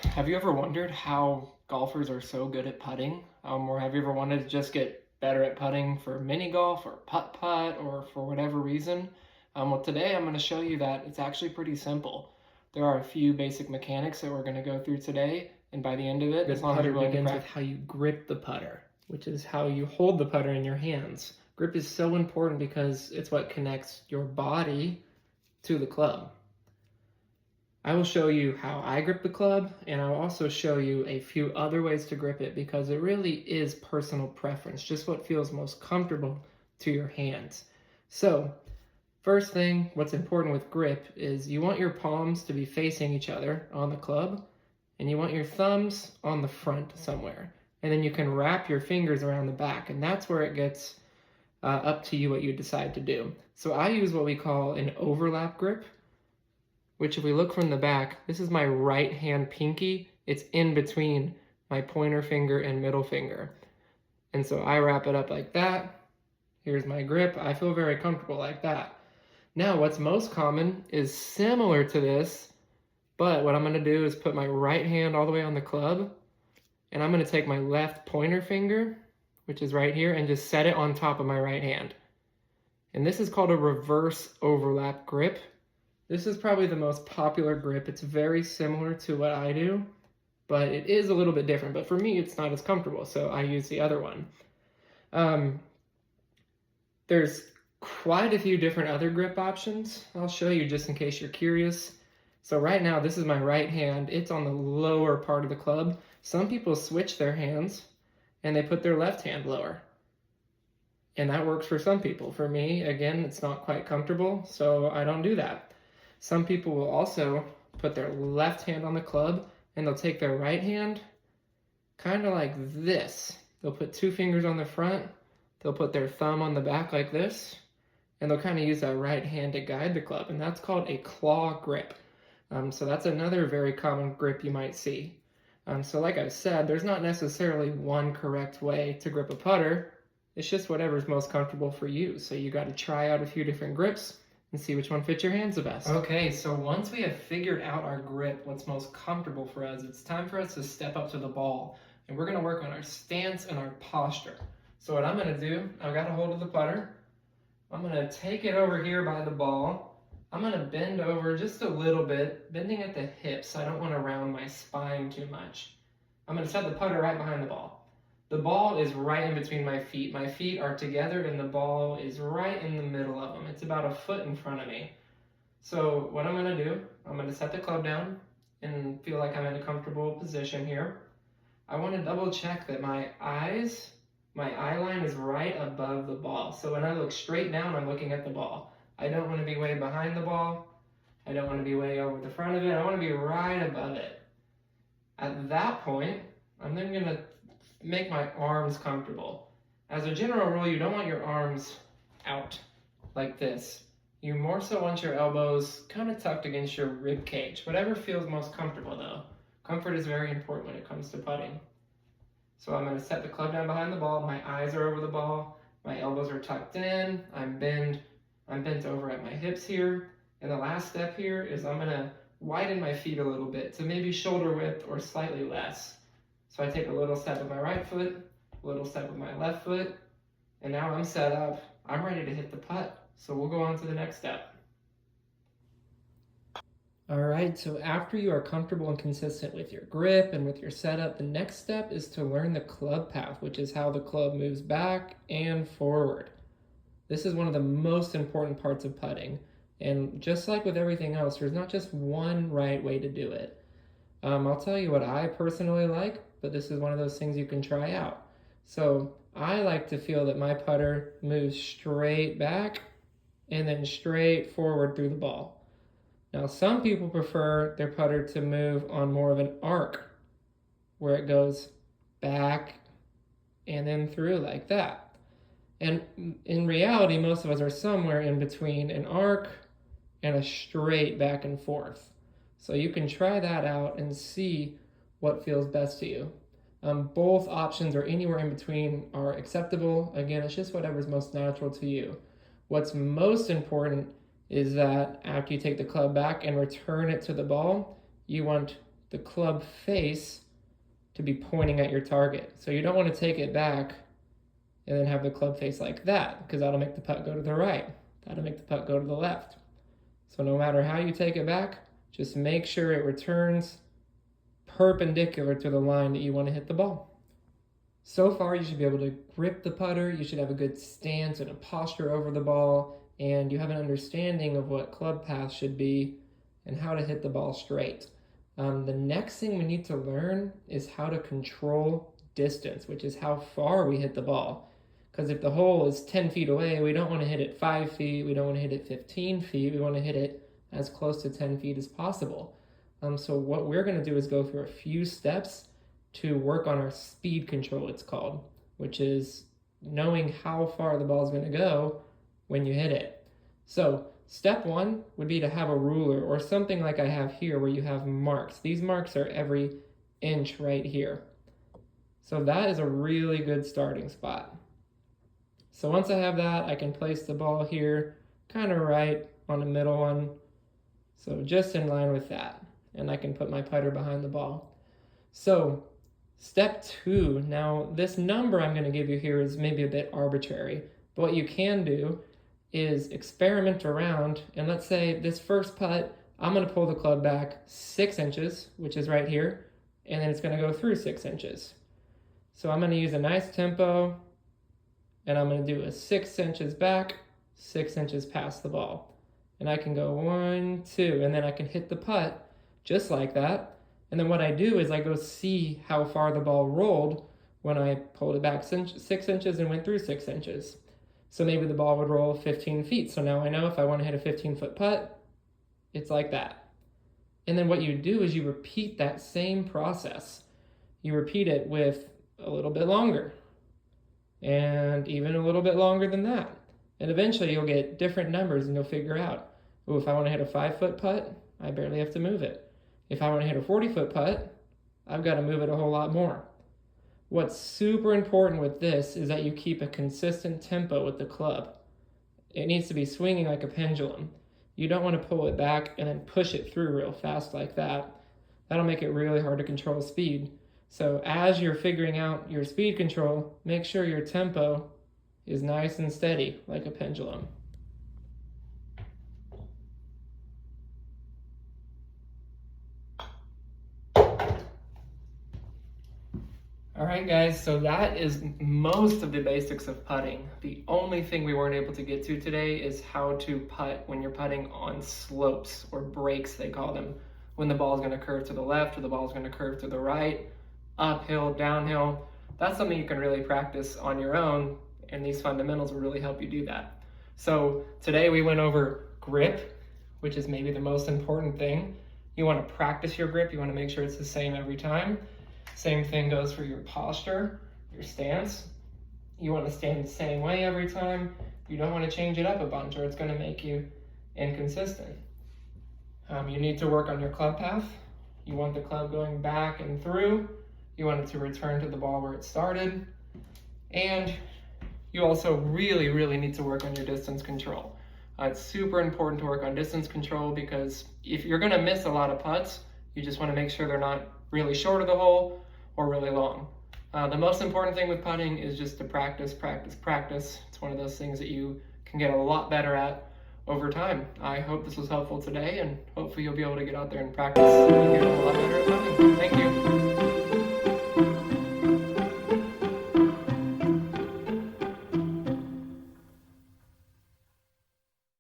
Have you ever wondered how golfers are so good at putting? Or have you ever wanted to just get better at putting for mini golf or putt or for whatever reason? Well, today I'm going to show you that it's actually pretty simple. There are a few basic mechanics that we're going to go through today, and by the end of it, as long as you're willing to practice. Begins with how you grip the putter, which is how you hold the putter in your hands. Grip is so important because it's what connects your body to the club. I will show you how I grip the club, and I'll also show you a few other ways to grip it because it really is personal preference, just what feels most comfortable to your hands. So, first thing, what's important with grip is you want your palms to be facing each other on the club, and you want your thumbs on the front somewhere. And then you can wrap your fingers around the back, and that's where it gets up to you what you decide to do. So I use what we call an overlap grip, which if we look from the back, this is my right hand pinky. It's in between my pointer finger and middle finger. And so I wrap it up like that. Here's my grip. I feel very comfortable like that. Now, what's most common is similar to this, but what I'm gonna do is put my right hand all the way on the club, and I'm gonna take my left pointer finger, which is right here, and just set it on top of my right hand. And this is called a reverse overlap grip. This is probably the most popular grip. It's very similar to what I do, but it is a little bit different. But for me, it's not as comfortable, so I use the other one. There's quite a few different other grip options. I'll show you just in case you're curious. So right now, this is my right hand. It's on the lower part of the club. Some people switch their hands, and they put their left hand lower. And that works for some people. For me, again, it's not quite comfortable, so I don't do that. Some people will also put their left hand on the club, and they'll take their right hand kind of like this. They'll put two fingers on the front, they'll put their thumb on the back like this, and they'll kind of use that right hand to guide the club, and that's called a claw grip. So that's another very common grip you might see. So like I said, there's not necessarily one correct way to grip a putter. It's just whatever's most comfortable for you. So you got to try out a few different grips and see which one fits your hands the best. Okay, so once we have figured out our grip, what's most comfortable for us, it's time for us to step up to the ball. And we're gonna work on our stance and our posture. So what I'm gonna do, I've got a hold of the putter. I'm gonna take it over here by the ball. I'm gonna bend over just a little bit, bending at the hips. I don't wanna round my spine too much. I'm gonna set the putter right behind the ball. The ball is right in between my feet. My feet are together and the ball is right in the middle of them. It's about a foot in front of me. So what I'm gonna do, I'm gonna set the club down and feel like I'm in a comfortable position here. I wanna double check that my eye line is right above the ball. So when I look straight down, I'm looking at the ball. I don't wanna be way behind the ball. I don't wanna be way over the front of it. I wanna be right above it. At that point, I'm then gonna make my arms comfortable. As a general rule, you don't want your arms out like this. You more so want your elbows kind of tucked against your rib cage. Whatever feels most comfortable though. Comfort is very important when it comes to putting. So I'm going to set the club down behind the ball. My eyes are over the ball. My elbows are tucked in. I'm bent over at my hips here. And the last step here is I'm going to widen my feet a little bit to maybe shoulder width or slightly less. So I take a little step with my right foot, a little step with my left foot, and now I'm set up. I'm ready to hit the putt. So we'll go on to the next step. All right, so after you are comfortable and consistent with your grip and with your setup, the next step is to learn the club path, which is how the club moves back and forward. This is one of the most important parts of putting. And just like with everything else, there's not just one right way to do it. I'll tell you what I personally like, but this is one of those things you can try out. So I like to feel that my putter moves straight back and then straight forward through the ball. Now some people prefer their putter to move on more of an arc, where it goes back and then through like that. And in reality, most of us are somewhere in between an arc and a straight back and forth. So you can try that out and see what feels best to you. Both options or anywhere in between are acceptable. Again, it's just whatever's most natural to you. What's most important is that after you take the club back and return it to the ball, you want the club face to be pointing at your target. So you don't want to take it back and then have the club face like that, because that'll make the putt go to the right. That'll make the putt go to the left. So no matter how you take it back, just make sure it returns perpendicular to the line that you want to hit the ball. So far, you should be able to grip the putter, you should have a good stance and a posture over the ball, and you have an understanding of what club path should be and how to hit the ball straight. The next thing we need to learn is how to control distance, which is how far we hit the ball. Because if the hole is 10 feet away, we don't want to hit it 5 feet, we don't want to hit it 15 feet, we want to hit it as close to 10 feet as possible. So what we're going to do is go through a few steps to work on our speed control, it's called, which is knowing how far the ball is going to go when you hit it. So step one would be to have a ruler or something like I have here where you have marks. These marks are every inch right here. So that is a really good starting spot. So once I have that, I can place the ball here kind of right on the middle one. So just in line with that. And I can put my putter behind the ball. So step two, now this number I'm going to give you here is maybe a bit arbitrary, but what you can do is experiment around, and let's say this first putt, I'm going to pull the club back 6 inches, which is right here, and then it's going to go through 6 inches. So I'm going to use a nice tempo, and I'm going to do a 6 inches back, 6 inches past the ball. And I can go 1, 2, and then I can hit the putt just like that. And then what I do is I go see how far the ball rolled when I pulled it back 6 inches and went through 6 inches. So maybe the ball would roll 15 feet. So now I know if I want to hit a 15-foot putt, it's like that. And then what you do is you repeat that same process. You repeat it with a little bit longer and even a little bit longer than that. And eventually you'll get different numbers and you'll figure out, oh, if I want to hit a 5-foot putt, I barely have to move it. If I want to hit a 40-foot putt, I've got to move it a whole lot more. What's super important with this is that you keep a consistent tempo with the club. It needs to be swinging like a pendulum. You don't want to pull it back and then push it through real fast like that. That'll make it really hard to control speed. So as you're figuring out your speed control, make sure your tempo is nice and steady like a pendulum. Alright guys, so that is most of the basics of putting. The only thing we weren't able to get to today is how to putt when you're putting on slopes, or breaks they call them. When the ball is going to curve to the left or the ball is going to curve to the right, uphill, downhill. That's something you can really practice on your own, and these fundamentals will really help you do that. So today we went over grip, which is maybe the most important thing. You want to practice your grip, you want to make sure it's the same every time. Same thing goes for your posture, your stance. You want to stand the same way every time. You don't want to change it up a bunch or it's going to make you inconsistent. You need to work on your club path. You want the club going back and through. You want it to return to the ball where it started. And you also really, really need to work on your distance control. It's super important to work on distance control because if you're going to miss a lot of putts, you just want to make sure they're not really short of the hole or really long. The most important thing with putting is just to practice, practice, practice. It's one of those things that you can get a lot better at over time. I hope this was helpful today, and hopefully you'll be able to get out there and practice and get a lot better at putting. Thank you.